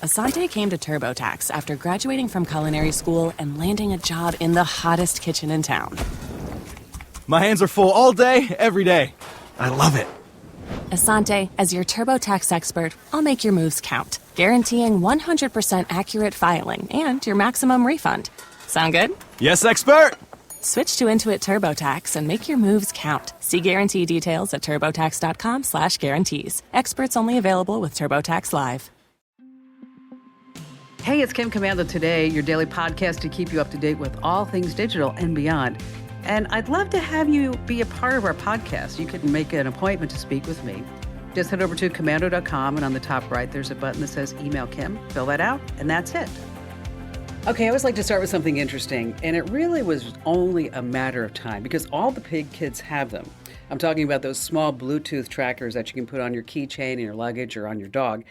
Asante came to TurboTax after graduating from culinary school and landing a job in the hottest kitchen in town. My hands are full all day, every day. I love it. Asante, as your TurboTax expert, I'll make your moves count, guaranteeing 100% accurate filing and your maximum refund. Sound good? Yes, expert! Switch to Intuit TurboTax and make your moves count. See guarantee details at turbotax.com/guarantees. Experts only available with TurboTax Live. Hey, it's Kim Commando Today, your daily podcast to keep you up to date with all things digital and beyond. And I'd love to have you be a part of our podcast. You can make an appointment to speak with me. Just head over to commando.com, and on the top right, there's a button that says Email Kim. Fill that out, and that's it. Okay, I always like to start with something interesting, and it really was only a matter of time because all the big kids have them. I'm talking about those small Bluetooth trackers that you can put on your keychain, in your luggage, or on your dog.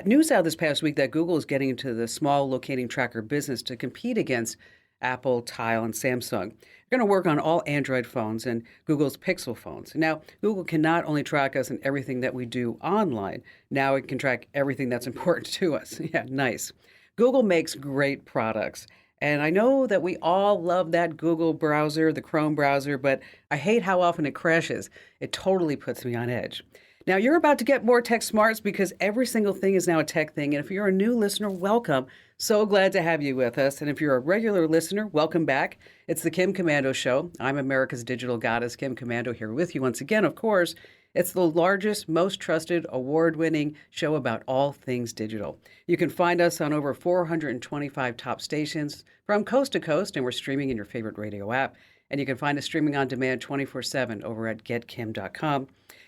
News out this past week that Google is getting into the small locating tracker business to compete against Apple, Tile, and Samsung. They're going to work on all Android phones and Google's Pixel phones. Now, Google can not only track us in everything that we do online, now it can track everything that's important to us. Yeah, nice. Google makes great products. And I know that we all love that Google browser, the Chrome browser, but I hate how often it crashes. It totally puts me on edge. Now, you're about to get more tech smarts because every single thing is now a tech thing. And if you're a new listener, welcome. So glad to have you with us. And if you're a regular listener, welcome back. It's the Kim Commando Show. I'm America's digital goddess, Kim Commando, here with you once again, of course. It's the largest, most trusted, award-winning show about all things digital. You can find us on over 425 top stations from coast to coast, and we're streaming in your favorite radio app. And you can find us streaming on demand 24/7 over at getkim.com.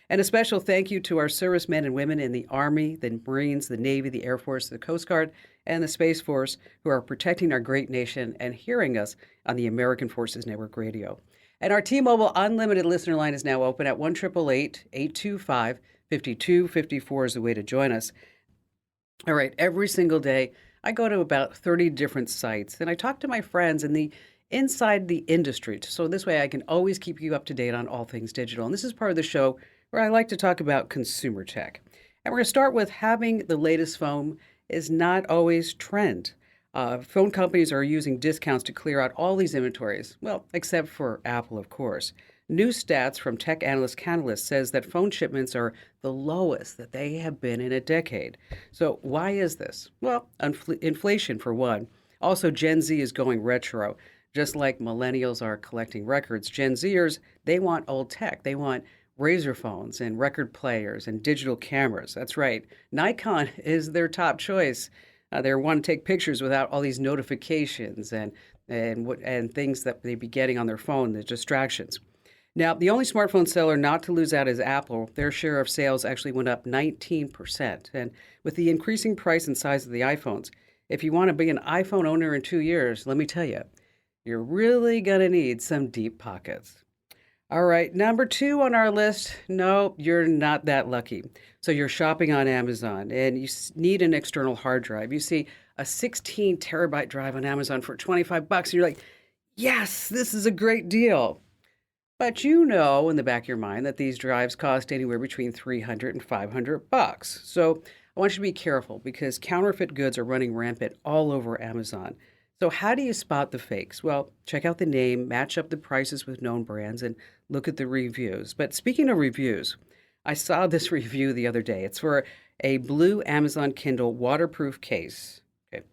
And a special thank you to our servicemen and women in the Army, the Marines, the Navy, the Air Force, the Coast Guard, and the Space Force who are protecting our great nation and hearing us on the American Forces Network Radio. And our T-Mobile Unlimited listener line is now open at 1-888-825-5254 is the way to join us. All right, every single day, I go to about 30 different sites, and I talk to my friends inside the industry. So this way I can always keep you up to date on all things digital. And this is part of the show where I like to talk about consumer tech. And we're going to start with having the latest phone is not always trend. Phone companies are using discounts to clear out all these inventories, well, except for Apple, of course. New stats from tech analyst Canalys says that phone shipments are the lowest that they have been in a decade. So why is this? Well, inflation for one. Also, Gen Z is going retro. Just like millennials are collecting records, Gen Zers, they want old tech. They want Razor phones and record players and digital cameras. That's right. Nikon is their top choice. They want to take pictures without all these notifications and things that they be getting on their phone, the distractions. Now, the only smartphone seller not to lose out is Apple. Their share of sales actually went up 19%. And with the increasing price and size of the iPhones, if you want to be an iPhone owner in 2 years, let me tell you, you're really going to need some deep pockets. All right, number 2 on our list. No, you're not that lucky. So you're shopping on Amazon and you need an external hard drive. You see a 16 terabyte drive on Amazon for $25 and you're like, yes, this is a great deal. But you know in the back of your mind that these drives cost anywhere between $300 and $500. So I want you to be careful because counterfeit goods are running rampant all over Amazon. So how do you spot the fakes? Well, check out the name, match up the prices with known brands, and look at the reviews. But speaking of reviews, I saw this review the other day. It's for a blue Amazon Kindle waterproof case. Okay.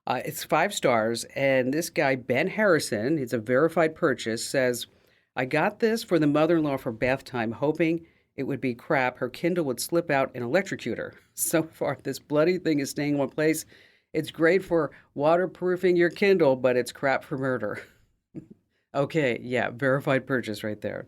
It's 5 stars, and this guy, Ben Harrison, it's a verified purchase, says, I got this for the mother-in-law for bath time, hoping it would be crap. Her Kindle would slip out and electrocute her. So far, this bloody thing is staying in one place. It's great for waterproofing your Kindle, but it's crap for murder. Okay, yeah, verified purchase right there.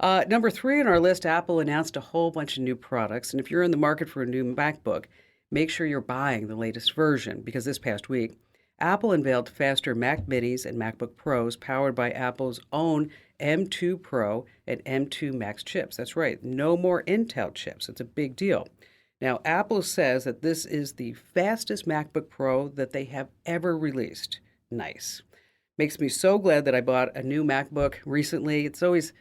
Number 3 on our list, Apple announced a whole bunch of new products. And if you're in the market for a new MacBook, make sure you're buying the latest version because this past week, Apple unveiled faster Mac Minis and MacBook Pros powered by Apple's own M2 Pro and M2 Max chips. That's right, no more Intel chips. It's a big deal. Now, Apple says that this is the fastest MacBook Pro that they have ever released. Nice. Makes me so glad that I bought a new MacBook recently. It's always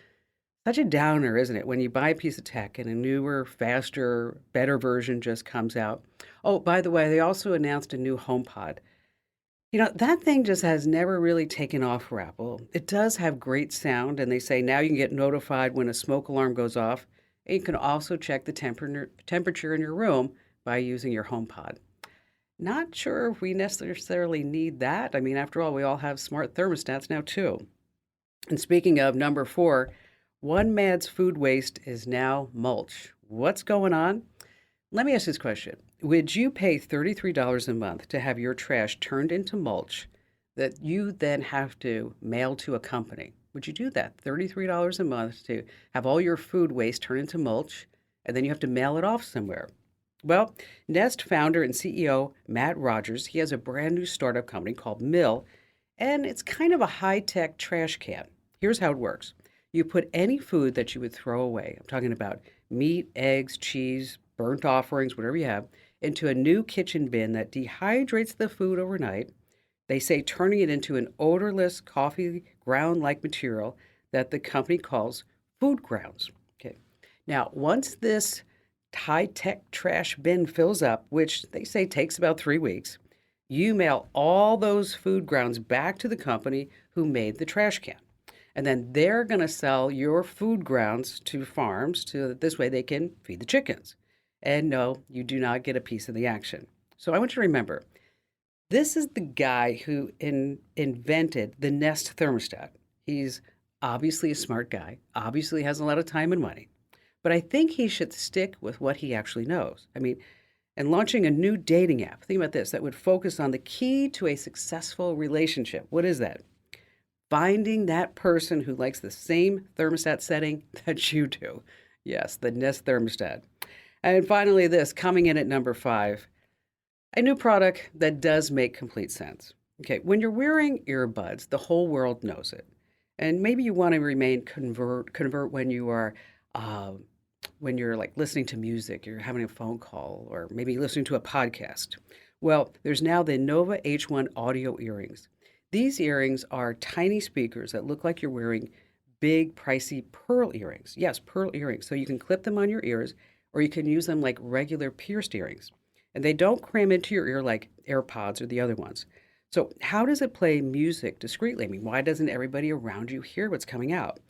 Such a downer, isn't it, when you buy a piece of tech and a newer, faster, better version just comes out? Oh, by the way, they also announced a new HomePod. That thing just has never really taken off for Apple. It does have great sound, and they say now you can get notified when a smoke alarm goes off. And you can also check the temperature in your room by using your HomePod. Not sure if we necessarily need that. I mean, after all, we all have smart thermostats now, too. And speaking of number four, one man's food waste is now mulch. What's going on? Let me ask this question. Would you pay $33 a month to have your trash turned into mulch that you then have to mail to a company? Would you do that? $33 a month to have all your food waste turned into mulch, and then you have to mail it off somewhere. Well, Nest founder and CEO Matt Rogers, he has a brand new startup company called Mill, and it's kind of a high-tech trash can. Here's how it works. You put any food that you would throw away, I'm talking about meat, eggs, cheese, burnt offerings, whatever you have, into a new kitchen bin that dehydrates the food overnight. They say turning it into an odorless coffee ground-like material that the company calls food grounds. Okay. Now, once this high-tech trash bin fills up, which they say takes about 3 weeks, you mail all those food grounds back to the company who made the trash can. And then they're going to sell your food grounds to farms so that this way they can feed the chickens. And no, you do not get a piece of the action. So I want you to remember, this is the guy who invented the Nest thermostat. He's obviously a smart guy, obviously has a lot of time and money. But I think he should stick with what he actually knows. I mean, and launching a new dating app, think about this, that would focus on the key to a successful relationship. What is that? Finding that person who likes the same thermostat setting that you do. Yes, the Nest thermostat. And finally, this, coming in at number 5, a new product that does make complete sense. Okay, when you're wearing earbuds, the whole world knows it. And maybe you want to remain convert when you're like listening to music, you're having a phone call, or maybe listening to a podcast. Well, there's now the Nova H1 audio earrings. These earrings are tiny speakers that look like you're wearing big, pricey pearl earrings. Yes, pearl earrings. So you can clip them on your ears, or you can use them like regular pierced earrings. And they don't cram into your ear like AirPods or the other ones. So how does it play music discreetly? I mean, why doesn't everybody around you hear what's coming out?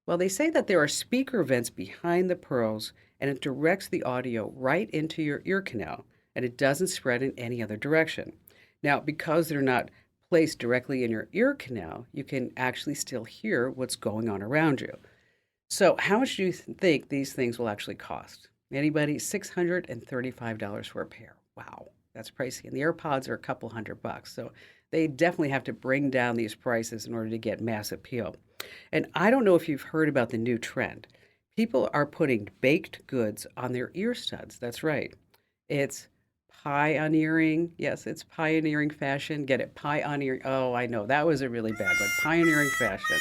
Well, they say that there are speaker vents behind the pearls, and it directs the audio right into your ear canal, and it doesn't spread in any other direction. Now, because they're not placed directly in your ear canal, you can actually still hear what's going on around you. So how much do you think these things will actually cost? Anybody? $635 for a pair. Wow, that's pricey. And the AirPods are a couple $100. So they definitely have to bring down these prices in order to get mass appeal. And I don't know if you've heard about the new trend. People are putting baked goods on their ear studs. That's right. It's pioneering. Yes, it's pioneering fashion. Get it? Pioneering. Oh, I know. That was a really bad one. Pioneering fashion.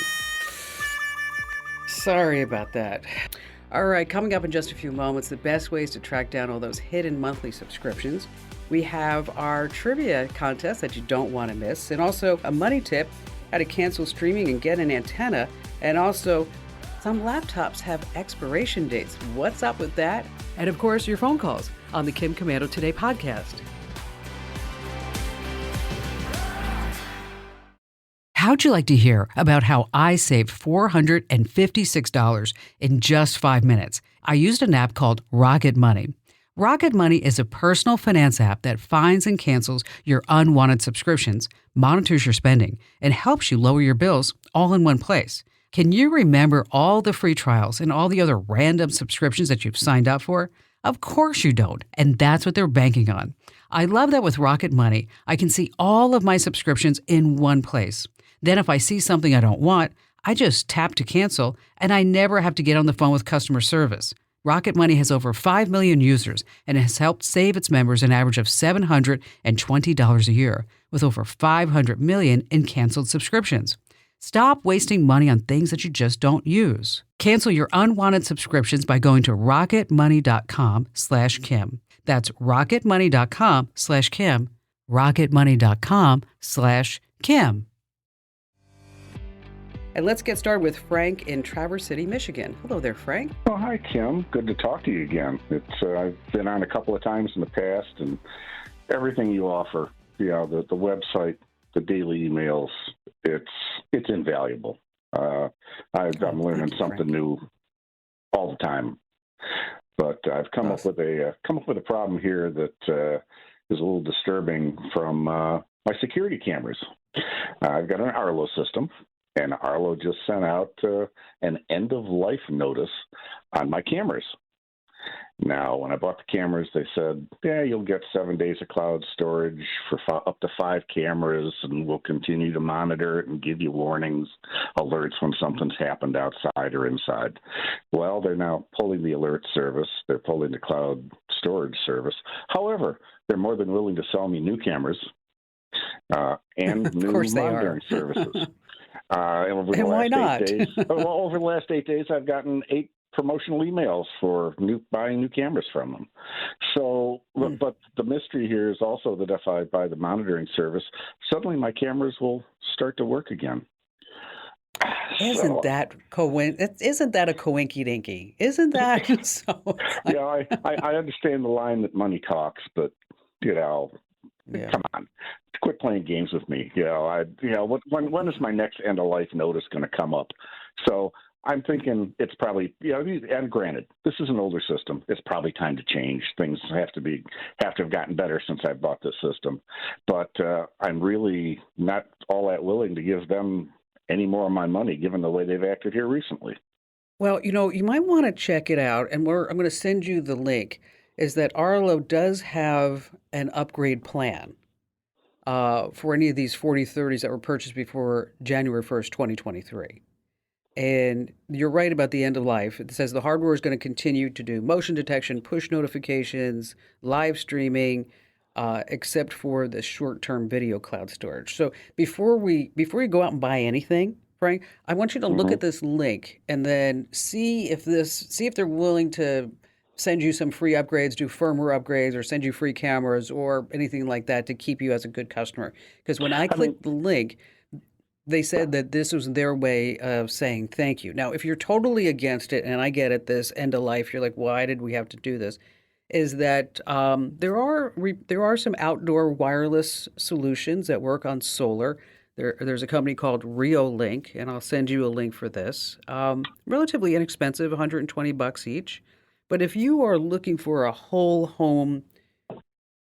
Sorry about that. All right, coming up in just a few moments, the best ways to track down all those hidden monthly subscriptions. We have our trivia contest that you don't want to miss, and also a money tip, how to cancel streaming and get an antenna, and also some laptops have expiration dates. What's up with that? And of course, your phone calls on the Kim Komando Today podcast. How'd you like to hear about how I saved $456 in just 5 minutes? I used an app called Rocket Money. Rocket Money is a personal finance app that finds and cancels your unwanted subscriptions, monitors your spending, and helps you lower your bills all in one place. Can you remember all the free trials and all the other random subscriptions that you've signed up for? Of course you don't, and that's what they're banking on. I love that with Rocket Money, I can see all of my subscriptions in one place. Then if I see something I don't want, I just tap to cancel, and I never have to get on the phone with customer service. Rocket Money has over 5 million users and has helped save its members an average of $720 a year, with over 500 million in canceled subscriptions. Stop wasting money on things that you just don't use. Cancel your unwanted subscriptions by going to rocketmoney.com/Kim. That's rocketmoney.com/Kim. rocketmoney.com/Kim. And let's get started with Frank in Traverse City, Michigan. Hello there, Frank. Oh, hi, Kim. Good to talk to you again. I've been on a couple of times in the past, and everything you offer, the website, the daily emails, it's invaluable. I'm learning something new all the time. But I've come up with a problem here that is a little disturbing from my security cameras. I've got an Arlo system, and Arlo just sent out an end-of-life notice on my cameras. Now, when I bought the cameras, they said, you'll get 7 days of cloud storage for up to 5 cameras, and we'll continue to monitor it and give you warnings, alerts when something's happened outside or inside. Well, they're now pulling the alert service. They're pulling the cloud storage service. However, they're more than willing to sell me new cameras and new monitoring services. Over the why not? 8 days, over the last 8 days, I've gotten 8 promotional emails for buying new cameras from them. So, but the mystery here is also that if I buy the monitoring service, suddenly my cameras will start to work again. Isn't that a coinky dinky? Isn't that so? I understand the line that money talks, but come on, quit playing games with me. When is my next end of life notice going to come up? So I'm thinking it's probably, and granted, this is an older system. It's probably time to change. Things have to have gotten better since I bought this system. But I'm really not all that willing to give them any more of my money, given the way they've acted here recently. Well, you might want to check it out, and I'm going to send you the link, is that Arlo does have an upgrade plan for any of these 4030s that were purchased before January 1st, 2023. And you're right about the end of life. It says the hardware is going to continue to do motion detection, push notifications, live streaming, except for the short-term video cloud storage. So before you go out and buy anything, Frank, I want you to look at this link and then see if they're willing to send you some free upgrades, do firmware upgrades, or send you free cameras or anything like that to keep you as a good customer. Because when I clicked the link, they said that this was their way of saying thank you. Now, if you're totally against it, and I get it, this end of life, you're like, why did we have to do this? Is that there are some outdoor wireless solutions that work on solar. There's a company called Reolink, and I'll send you a link for this. Relatively inexpensive, $120 each. But if you are looking for a whole home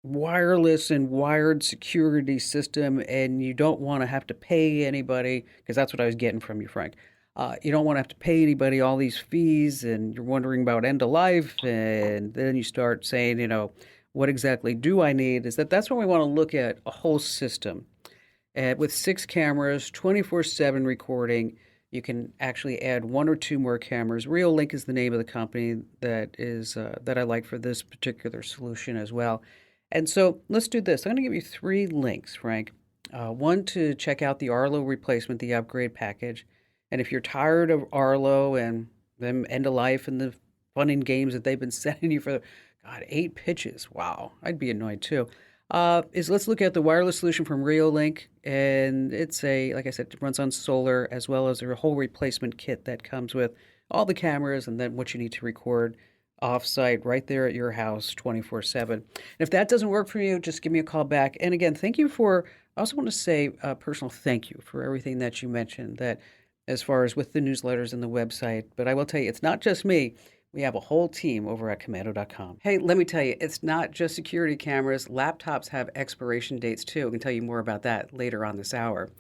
wireless and wired security system, and you don't want to have to pay anybody, because that's what I was getting from you, Frank. You don't want to have to pay anybody all these fees, and you're wondering about end of life, and then you start saying, what exactly do I need? That's when we want to look at a whole system. With 6 cameras, 24/7 recording, you can actually add 1 or 2 more cameras. Reolink is the name of the company that I like for this particular solution as well. And so let's do this. I'm going to give you 3 links, Frank. One to check out the Arlo replacement, the upgrade package. And if you're tired of Arlo and them end of life and the fun and games that they've been sending you for, 8 pitches. Wow, I'd be annoyed too. Let's look at the wireless solution from Reolink. And it's like I said, it runs on solar, as well as a whole replacement kit that comes with all the cameras and then what you need to record off-site right there at your house 24/7. And if that doesn't work for you, just give me a call back. And again, thank you I also want to say a personal thank you for everything that you mentioned, that as far as with the newsletters and the website. But I will tell you, it's not just me. We have a whole team over at Commando.com. Hey, let me tell you, it's not just security cameras. Laptops have expiration dates too. I can tell you more about that later on this hour.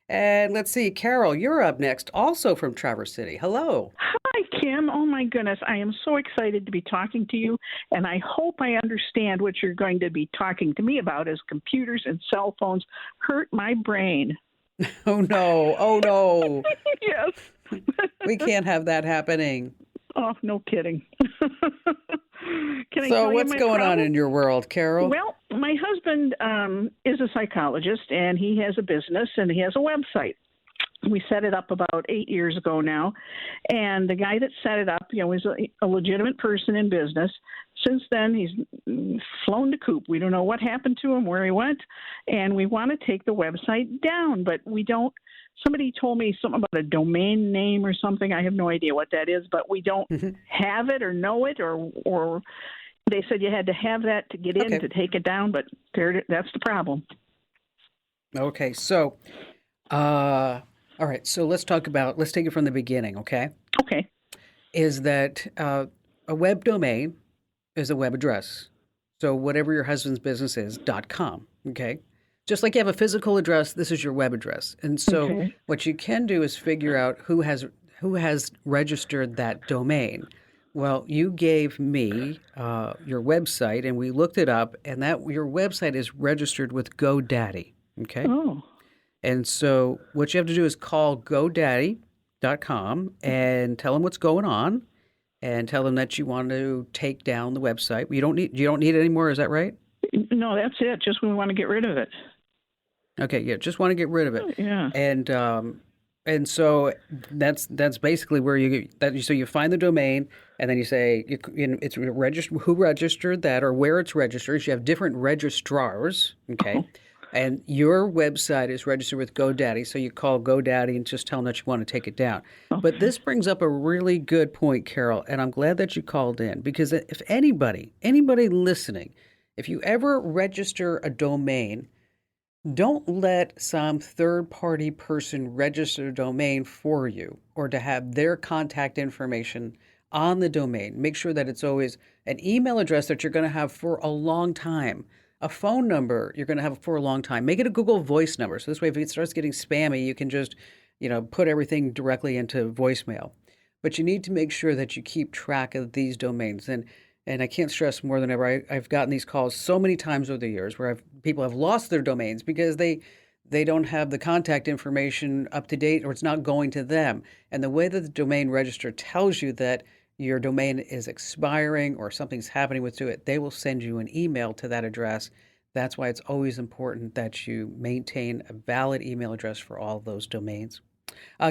And let's see, Carol, you're up next, also from Traverse City. Hello. Hi, Kim. Oh, my goodness. I am so excited to be talking to you, and I hope I understand what you're going to be talking to me about, as computers and cell phones hurt my brain. Oh, no. Oh, no. Yes. We can't have that happening. Oh, no kidding. So what's going on in your world, Carol? Well, my husband is a psychologist, and he has a business, and he has a website. We set it up about 8 years ago now, and the guy that set it up, was a legitimate person in business. Since then, he's flown the coop. We don't know what happened to him, where he went, and we want to take the website down, but we don't. Somebody told me something about a domain name or something. I have no idea what that is, but we don't have it or know it, or they said you had to have that to get in to take it down, but that's the problem. Okay, so, all right, so let's take it from the beginning, okay? Okay. Is that a web domain is a web address. So whatever your husband's business is, .com, okay? Just like you have a physical address, this is your web address. And so what you can do is figure out who has registered that domain. Well, you gave me your website, and we looked it up, and that your website is registered with GoDaddy, okay? Oh. And so what you have to do is call GoDaddy.com and tell them what's going on, and tell them that you want to take down the website. You don't need it anymore, is that right? No, that's it. Just we want to get rid of it. Okay, yeah, just want to get rid of it. Yeah. And so that's basically where so you find the domain, and then you say it's registered, who registered that or where it's registered. You have different registrars, okay? And your website is registered with GoDaddy, so you call GoDaddy and just tell them that you want to take it down. Okay. But this brings up a really good point, Carol, and I'm glad that you called in, because if anybody listening, if you ever register a domain, don't let some third-party person register a domain for you or to have their contact information on the domain. Make sure that it's always an email address that you're going to have for a long time. A phone number you're going to have for a long time. Make it a Google Voice number. So this way, if it starts getting spammy, you can just, put everything directly into voicemail. But you need to make sure that you keep track of these domains. And I can't stress more than ever, I've gotten these calls so many times over the years where people have lost their domains because they don't have the contact information up to date, or it's not going to them. And the way that the domain register tells you that your domain is expiring or something's happening with it, they will send you an email to that address. That's why it's always important that you maintain a valid email address for all of those domains.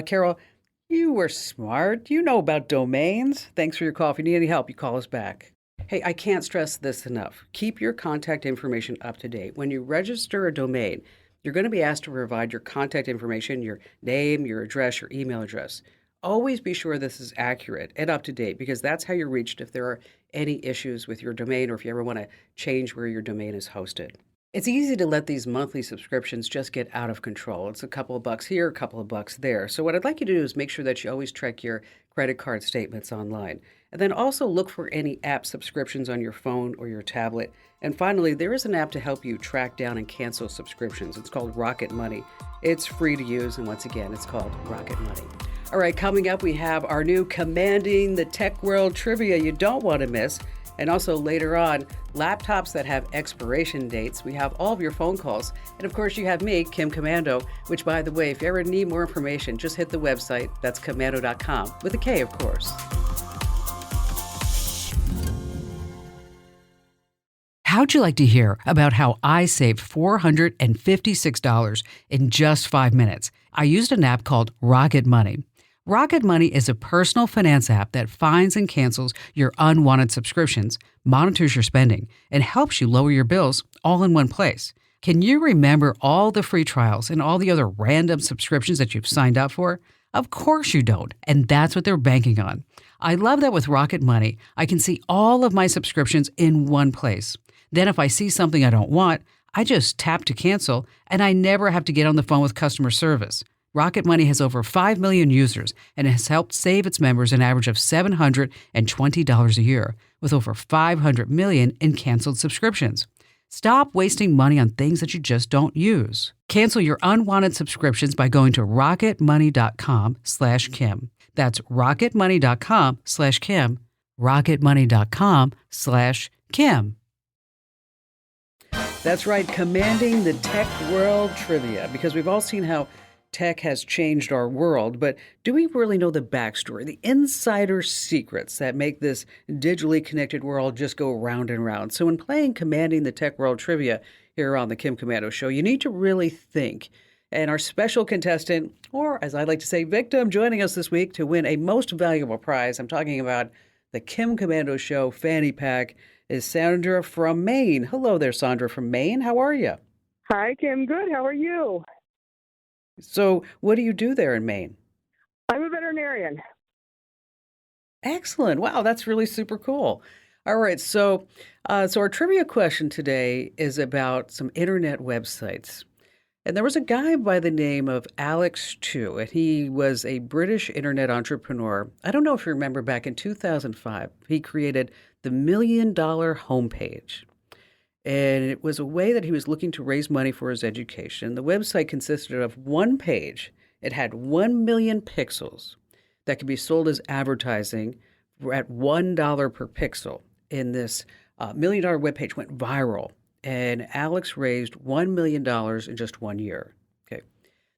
Carol, you were smart. You know about domains. Thanks for your call. If you need any help, you call us back. Hey, I can't stress this enough. Keep your contact information up to date. When you register a domain, you're going to be asked to provide your contact information, your name, your address, your email address. Always be sure this is accurate and up to date, because that's how you're reached if there are any issues with your domain or if you ever want to change where your domain is hosted. It's easy to let these monthly subscriptions just get out of control. It's a couple of bucks here, a couple of bucks there. So what I'd like you to do is make sure that you always check your credit card statements online. And then also look for any app subscriptions on your phone or your tablet. And finally, there is an app to help you track down and cancel subscriptions. It's called Rocket Money. It's free to use, and once again, it's called Rocket Money. All right, coming up, we have our new Commanding the Tech World trivia you don't want to miss. And also later on, laptops that have expiration dates. We have all of your phone calls. And of course, you have me, Kim Commando, which, by the way, if you ever need more information, just hit the website. That's commando.com, with a K, of course. How'd you like to hear about how I saved $456 in just 5 minutes? I used an app called Rocket Money. Rocket Money is a personal finance app that finds and cancels your unwanted subscriptions, monitors your spending, and helps you lower your bills all in one place. Can you remember all the free trials and all the other random subscriptions that you've signed up for? Of course you don't, and that's what they're banking on. I love that with Rocket Money, I can see all of my subscriptions in one place. Then if I see something I don't want, I just tap to cancel, and I never have to get on the phone with customer service. Rocket Money has over 5 million users and has helped save its members an average of $720 a year, with over 500 million in canceled subscriptions. Stop wasting money on things that you just don't use. Cancel your unwanted subscriptions by going to rocketmoney.com/Kim. That's rocketmoney.com/Kim. rocketmoney.com/Kim. That's right, Commanding the Tech World trivia, because we've all seen how tech has changed our world, but do we really know the backstory, the insider secrets that make this digitally connected world just go round and round? So when playing Commanding the Tech World trivia here on the Kim Commando Show, you need to really think And our special contestant, or as I like to say, victim, joining us this week to win a most valuable prize. I'm talking about the Kim Komando Show fanny pack is Sandra from Maine. Hello there, Sandra from Maine. How are you? Hi, Kim. Good. How are you? So what do you do there in Maine? I'm a veterinarian. Excellent. Wow, that's really super cool. All right, so our trivia question today is about some internet websites. And there was a guy by the name of Alex Tew, and he was a British internet entrepreneur. I don't know if you remember back in 2005, he created the $1 Million Homepage. And it was a way that he was looking to raise money for his education. The website consisted of one page. It had 1 million pixels that could be sold as advertising at $1 per pixel. And this $1 million webpage went viral. And Alex raised $1 million in just 1 year. Okay.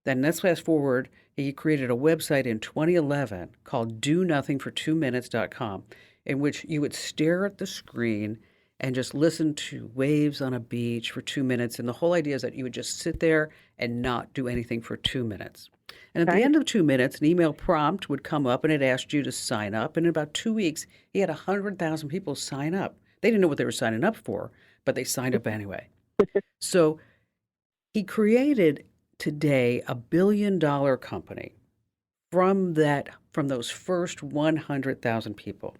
Then let's fast forward. He created a website in 2011 called DoNothingFor2Minutes.com, in which you would stare at the screen and just listen to waves on a beach for 2 minutes. And the whole idea is that you would just sit there and not do anything for 2 minutes. And at the end of 2 minutes, an email prompt would come up and it asked you to sign up. And in about 2 weeks, he had 100,000 people sign up. They didn't know what they were signing up for, but they signed up anyway. So he created today a $1 billion company from those first 100,000 people.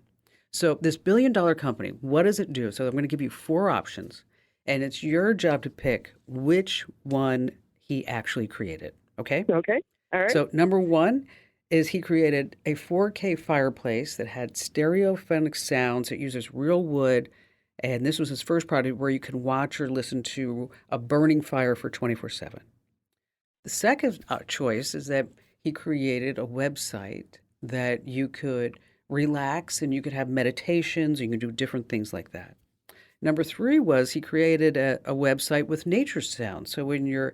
So this $1 billion company, what does it do? So I'm going to give you 4 options, and it's your job to pick which one he actually created. Okay? Okay. All right. So number 1 is he created a 4K fireplace that had stereophonic sounds. It uses real wood. And this was his first product where you can watch or listen to a burning fire for 24/7. The second choice is that he created a website that you could relax and you could have meditations, you can do different things like that. Number 3 was he created a website with nature sounds. So when you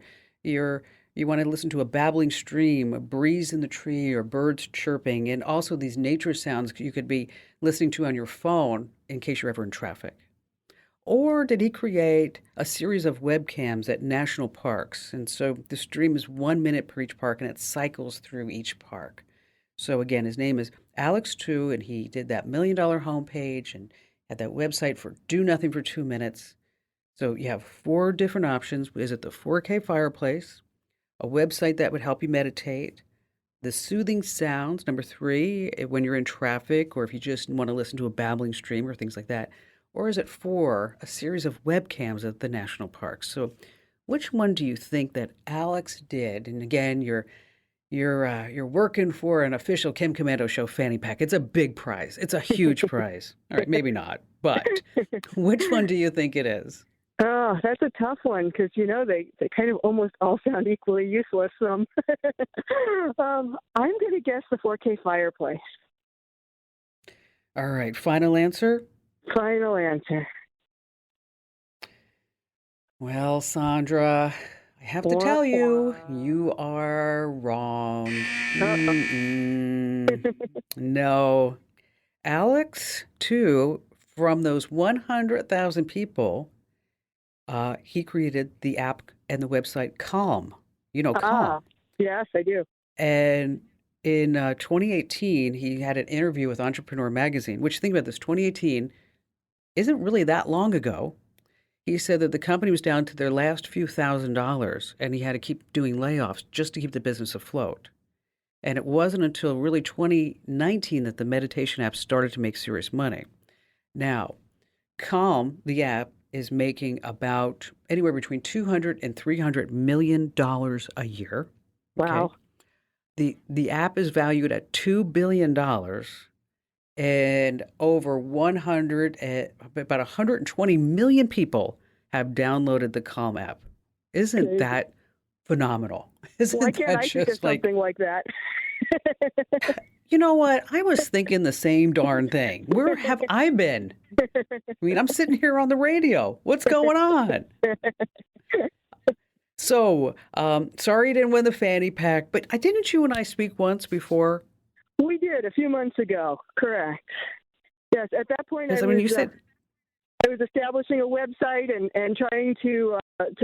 want to listen to a babbling stream, a breeze in the tree, or birds chirping, and also these nature sounds you could be listening to on your phone in case you're ever in traffic. Or did he create a series of webcams at national parks? And so the stream is 1 minute per each park, and it cycles through each park. So again, his name is Alex Tew, and he did that $1 million homepage and had that website for Do Nothing for 2 minutes. So you have 4 different options. Is it the 4K fireplace, a website that would help you meditate, the soothing sounds, number 3, when you're in traffic or if you just want to listen to a babbling stream or things like that, or is it 4, a series of webcams at the national parks? So which one do you think that Alex did? And again, you're working for an official Kim Komando Show fanny pack. It's a big prize. It's a huge prize. All right, maybe not, but which one do you think it is? Oh, that's a tough one because, they kind of almost all sound equally useless. I'm going to guess the 4K fireplace. All right, final answer? Final answer. Well, Sandra, I have to tell you, you are wrong. No. Alex, too, from those 100,000 people, he created the app and the website Calm. You know Calm. Yes, I do. And in 2018, he had an interview with Entrepreneur Magazine, which, think about this, 2018 isn't really that long ago. He said that the company was down to their last few $1,000s, and he had to keep doing layoffs just to keep the business afloat. And it wasn't until really 2019 that the meditation app started to make serious money. Now, Calm, the app, is making about anywhere between $200 and $300 million a year. Wow. Okay? The app is valued at $2 billion, and over about 120 million people have downloaded the Calm app. Isn't that phenomenal? Why can't I think of something like that? You know what? I was thinking the same darn thing. Where have I been? I mean, I'm sitting here on the radio. What's going on? So, sorry you didn't win the fanny pack, but didn't you and I speak once before? We did a few months ago. Correct. Yes, at that point I was was establishing a website and trying to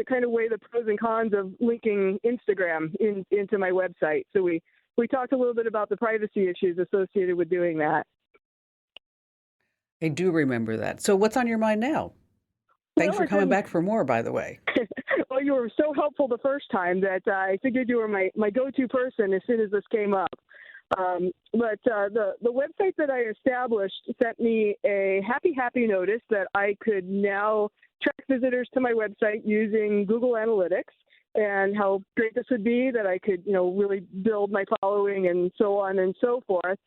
kind of weigh the pros and cons of linking Instagram into my website. So we talked a little bit about the privacy issues associated with doing that. I do remember that. So what's on your mind now? Thanks Well, for coming back for more, by the way. Well, you were so helpful the first time that I figured you were my go-to person as soon as this came up. But the website that I established sent me a happy notice that I could now track visitors to my website using Google Analytics, and how great this would be, that I could, really build my following and so on and so forth.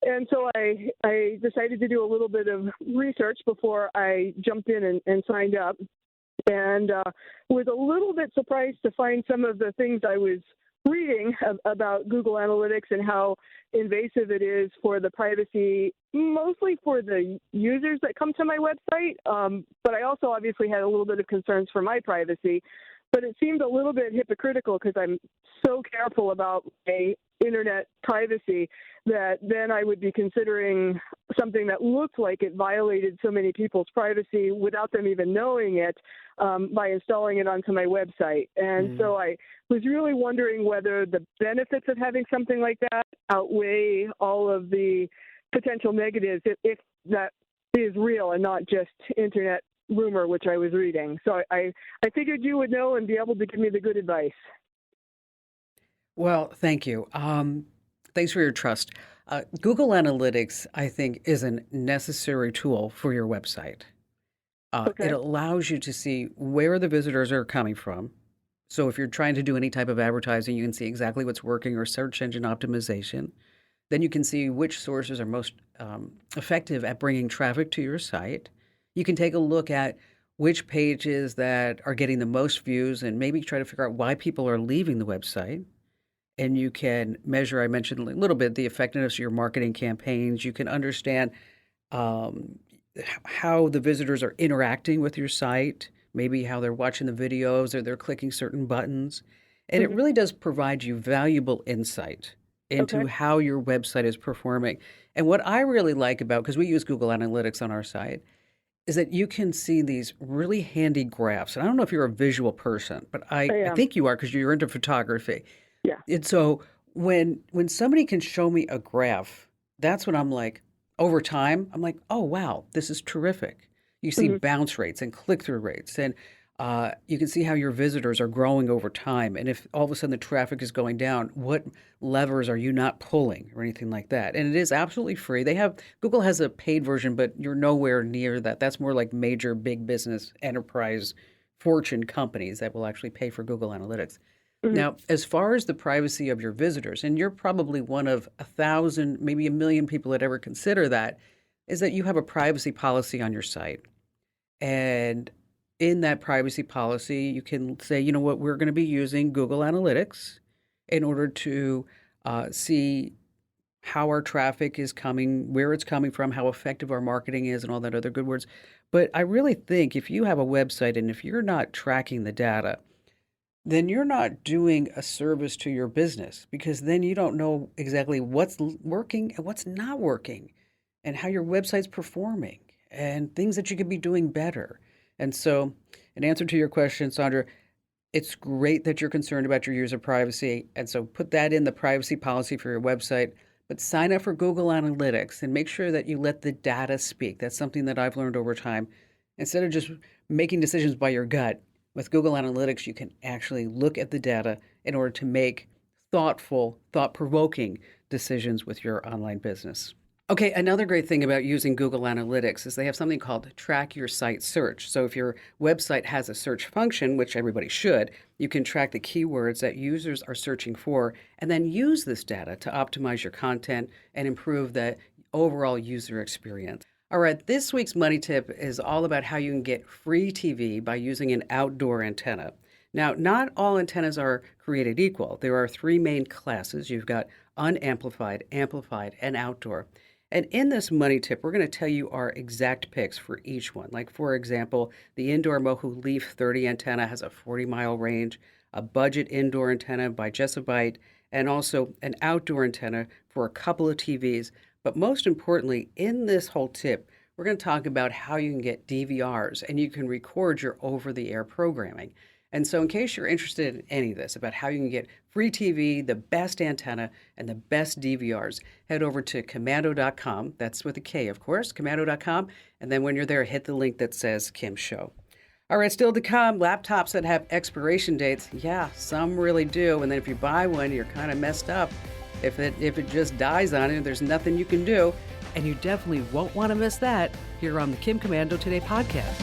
And so I decided to do a little bit of research before I jumped in and signed up, and was a little bit surprised to find some of the things I was reading about Google Analytics and how invasive it is for the privacy, mostly for the users that come to my website. But I also obviously had a little bit of concerns for my privacy. But it seemed a little bit hypocritical because I'm so careful about my internet privacy that then I would be considering something that looked like it violated so many people's privacy without them even knowing it, by installing it onto my website. And so I was really wondering whether the benefits of having something like that outweigh all of the potential negatives, if that is real and not just internet rumor, which I was reading. So I figured you would know and be able to give me the good advice. Well, thank you. Thanks for your trust. Google Analytics, I think, is a necessary tool for your website. Okay. It allows you to see where the visitors are coming from. So if you're trying to do any type of advertising, you can see exactly what's working, or search engine optimization. Then you can see which sources are most effective at bringing traffic to your site. You can take a look at which pages that are getting the most views and maybe try to figure out why people are leaving the website. And you can measure, I mentioned a little bit, the effectiveness of your marketing campaigns. You can understand how the visitors are interacting with your site, maybe how they're watching the videos or they're clicking certain buttons. And it really does provide you valuable insight into how your website is performing. And what I really like about, because we use Google Analytics on our site, is that you can see these really handy graphs. And I don't know if you're a visual person, but I think you are because you're into photography. Yeah. And so when somebody can show me a graph, that's when I'm like, over time, I'm like, oh, wow, this is terrific. You see bounce rates and click-through rates, and you can see how your visitors are growing over time. And if all of a sudden the traffic is going down, what levers are you not pulling or anything like that? And it is absolutely free. Google has a paid version, but you're nowhere near that. That's more like major big business enterprise fortune companies that will actually pay for Google Analytics. Now, as far as the privacy of your visitors, and you're probably one of 1,000, maybe 1,000,000 people that ever consider that, is that you have a privacy policy on your site. And in that privacy policy, you can say, you know what, we're going to be using Google Analytics in order to see how our traffic is coming, where it's coming from, how effective our marketing is, and all that other good words. But I really think if you have a website and if you're not tracking the data, then you're not doing a service to your business, because then you don't know exactly what's working and what's not working and how your website's performing and things that you could be doing better. And so, in answer to your question, Sandra, it's great that you're concerned about your user privacy. And so put that in the privacy policy for your website, but sign up for Google Analytics and make sure that you let the data speak. That's something that I've learned over time. Instead of just making decisions by your gut, with Google Analytics, you can actually look at the data in order to make thoughtful, thought-provoking decisions with your online business. Okay, another great thing about using Google Analytics is they have something called Track Your Site Search. So if your website has a search function, which everybody should, you can track the keywords that users are searching for and then use this data to optimize your content and improve the overall user experience. All right, this week's money tip is all about how you can get free TV by using an outdoor antenna. Now, not all antennas are created equal. There are three main classes. You've got unamplified, amplified, and outdoor. And in this money tip, we're going to tell you our exact picks for each one. Like, for example, the indoor Mohu Leaf 30 antenna has a 40-mile range, a budget indoor antenna by Jessobite, and also an outdoor antenna for a couple of TVs. But most importantly, in this whole tip, we're going to talk about how you can get DVRs and you can record your over-the-air programming. And so in case you're interested in any of this, about how you can get free TV, the best antenna, and the best DVRs, head over to commando.com. That's with a K, of course, commando.com. And then when you're there, hit the link that says Kim Show. All right, still to come, laptops that have expiration dates. Yeah, some really do. And then if you buy one, you're kind of messed up. If it just dies on you, there's nothing you can do. And you definitely won't want to miss that here on the Kim Commando Today podcast.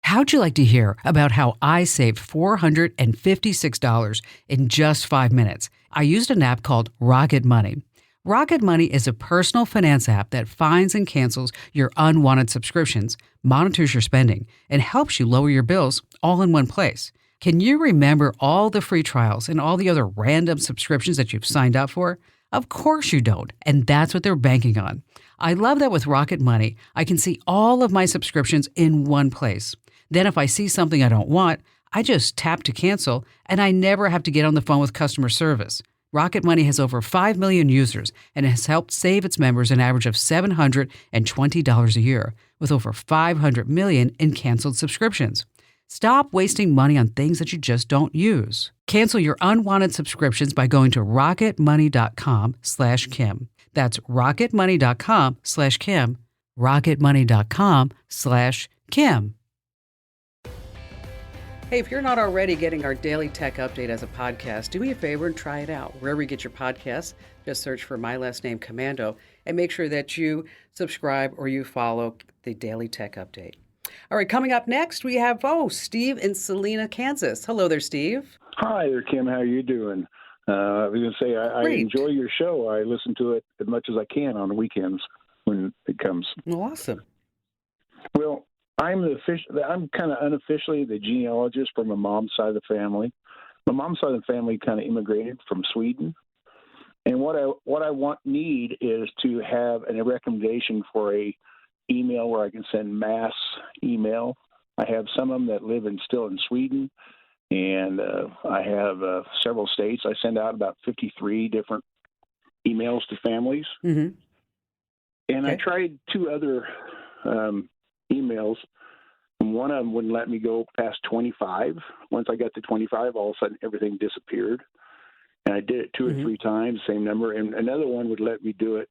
How'd you like to hear about how I saved $456 in just 5 minutes? I used an app called Rocket Money. Rocket Money is a personal finance app that finds and cancels your unwanted subscriptions, monitors your spending, and helps you lower your bills all in one place. Can you remember all the free trials and all the other random subscriptions that you've signed up for? Of course you don't, and that's what they're banking on. I love that with Rocket Money, I can see all of my subscriptions in one place. Then if I see something I don't want, I just tap to cancel, and I never have to get on the phone with customer service. Rocket Money has over 5 million users and has helped save its members an average of $720 a year, with over 500 million in canceled subscriptions. Stop wasting money on things that you just don't use. Cancel your unwanted subscriptions by going to rocketmoney.com/Kim. That's rocketmoney.com/Kim. rocketmoney.com/Kim. Hey, if you're not already getting our daily tech update as a podcast, do me a favor and try it out. Wherever you get your podcasts, just search for my last name, Commando, and make sure that you subscribe or you follow the daily tech update. All right, coming up next, we have, Steve in Salina, Kansas. Hello there, Steve. Hi there, Kim. How are you doing? I was going to say, I enjoy your show. I listen to it as much as I can on the weekends when it comes. Well, awesome. Well, I'm kind of unofficially the genealogist for my mom's side of the family. My mom's side of the family kind of immigrated from Sweden. And what I need is to have a recommendation for a email where I can send mass email. I have some of them that live still in Sweden, and I have several states. I send out about 53 different emails to families. Mm-hmm. And I tried 2 other emails, and one of them wouldn't let me go past 25. Once I got to 25, all of a sudden everything disappeared. And I did it 2 or 3 times, same number. And another one would let me do it,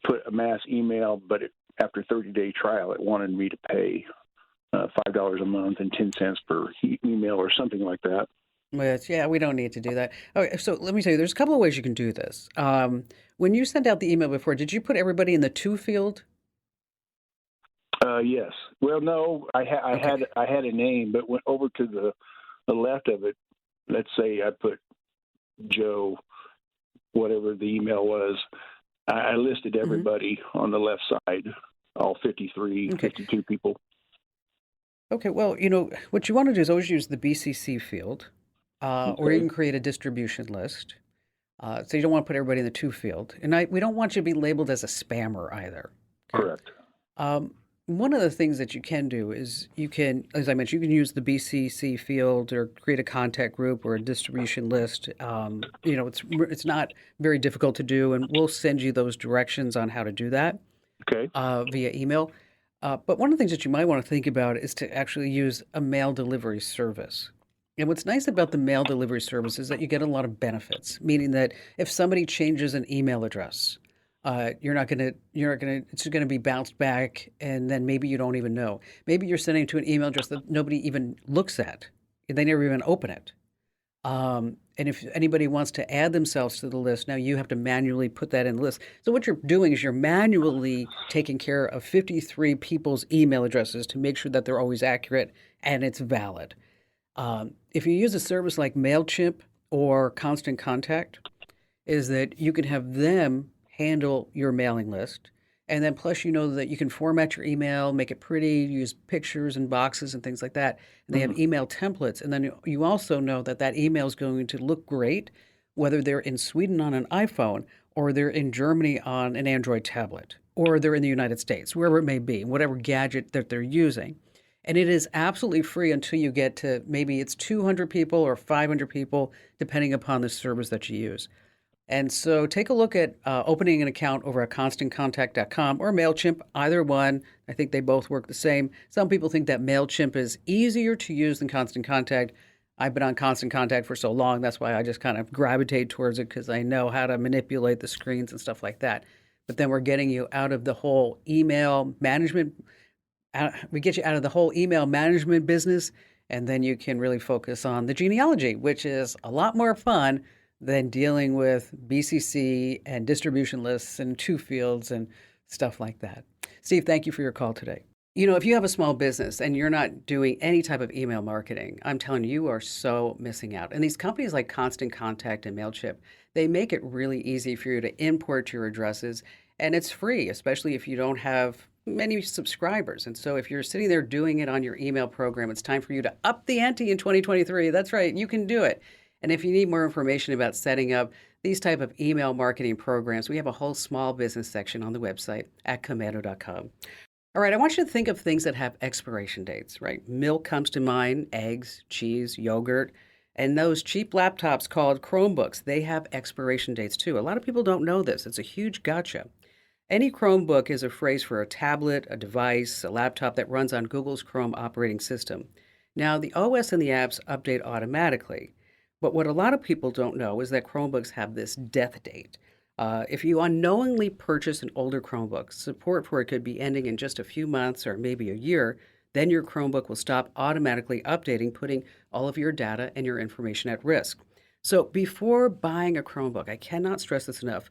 put a mass email, but after 30-day trial, it wanted me to pay $5 a month and 10 cents per email or something like that. Yeah, we don't need to do that. Okay, so let me tell you, there's a couple of ways you can do this. When you sent out the email before, did you put everybody in the to field? Yes. Well, no, I had a name, but went over to the left of it. Let's say I put Joe, whatever the email was. I listed everybody on the left side, all 53, 52 people. Okay. Well, what you want to do is always use the BCC field, or you can create a distribution list. So you don't want to put everybody in the to field. And we don't want you to be labeled as a spammer either. Okay? Correct. One of the things that you can do is you can, as I mentioned, you can use the BCC field or create a contact group or a distribution list. It's not very difficult to do, and we'll send you those directions on how to do that via email. But one of the things that you might want to think about is to actually use a mail delivery service. And what's nice about the mail delivery service is that you get a lot of benefits, meaning that if somebody changes an email address, it's going to be bounced back, and then maybe you don't even know. Maybe you're sending to an email address that nobody even looks at. They never even open it. And if anybody wants to add themselves to the list, now you have to manually put that in the list. So what you're doing is you're manually taking care of 53 people's email addresses to make sure that they're always accurate and it's valid. If you use a service like MailChimp or Constant Contact, is that you can have them handle your mailing list. And then plus, that you can format your email, make it pretty, use pictures and boxes and things like that. And they have email templates. And then you also know that email is going to look great, whether they're in Sweden on an iPhone or they're in Germany on an Android tablet, or they're in the United States, wherever it may be, whatever gadget that they're using. And it is absolutely free until you get to maybe it's 200 people or 500 people, depending upon the service that you use. And so take a look at opening an account over at constantcontact.com or MailChimp, either one. I think they both work the same. Some people think that MailChimp is easier to use than Constant Contact. I've been on Constant Contact for so long, that's why I just kind of gravitate towards it because I know how to manipulate the screens and stuff like that. But then we're getting you out of the whole email management. We get you out of the whole email management business, and then you can really focus on the genealogy, which is a lot more fun than dealing with BCC and distribution lists and two fields and stuff like that. Steve, thank you for your call today. You know, if you have a small business and you're not doing any type of email marketing, I'm telling you, you are so missing out. And these companies like Constant Contact and MailChimp, they make it really easy for you to import your addresses, and it's free, especially if you don't have many subscribers. And so if you're sitting there doing it on your email program, it's time for you to up the ante in 2023. That's right, you can do it. And if you need more information about setting up these type of email marketing programs, we have a whole small business section on the website at commando.com. All right, I want you to think of things that have expiration dates, right? Milk comes to mind, eggs, cheese, yogurt, and those cheap laptops called Chromebooks, they have expiration dates too. A lot of people don't know this. It's a huge gotcha. Any Chromebook is a phrase for a tablet, a device, a laptop that runs on Google's Chrome operating system. Now, the OS and the apps update automatically, but what a lot of people don't know is that Chromebooks have this death date. If you unknowingly purchase an older Chromebook, support for it could be ending in just a few months or maybe a year. Then your Chromebook will stop automatically updating, putting all of your data and your information at risk. So before buying a Chromebook, I cannot stress this enough,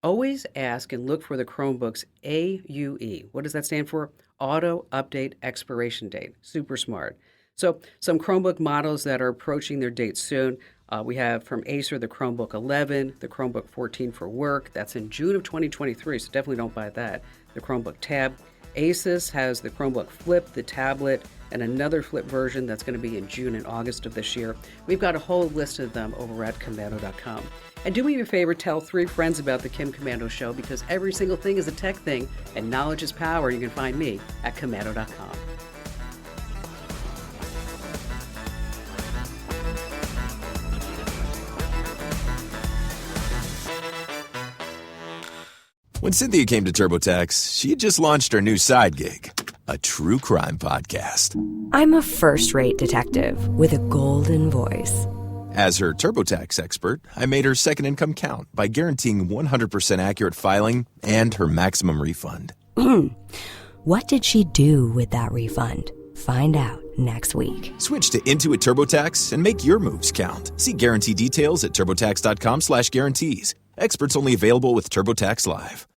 always ask and look for the Chromebook's AUE. What does that stand for? Auto Update Expiration Date. Super smart. So some Chromebook models that are approaching their date soon. We have from Acer the Chromebook 11, the Chromebook 14 for work. That's in June of 2023, so definitely don't buy that. The Chromebook Tab. Asus has the Chromebook Flip, the tablet, and another Flip version that's going to be in June and August of this year. We've got a whole list of them over at commando.com. And do me a favor, tell 3 friends about the Kim Komando Show, because every single thing is a tech thing, and knowledge is power. You can find me at commando.com. When Cynthia came to TurboTax, she had just launched her new side gig, a true crime podcast. I'm a first-rate detective with a golden voice. As her TurboTax expert, I made her second income count by guaranteeing 100% accurate filing and her maximum refund. What did she do with that refund? Find out next week. Switch to Intuit TurboTax and make your moves count. See guarantee details at turbotax.com/guarantees. Experts only available with TurboTax Live.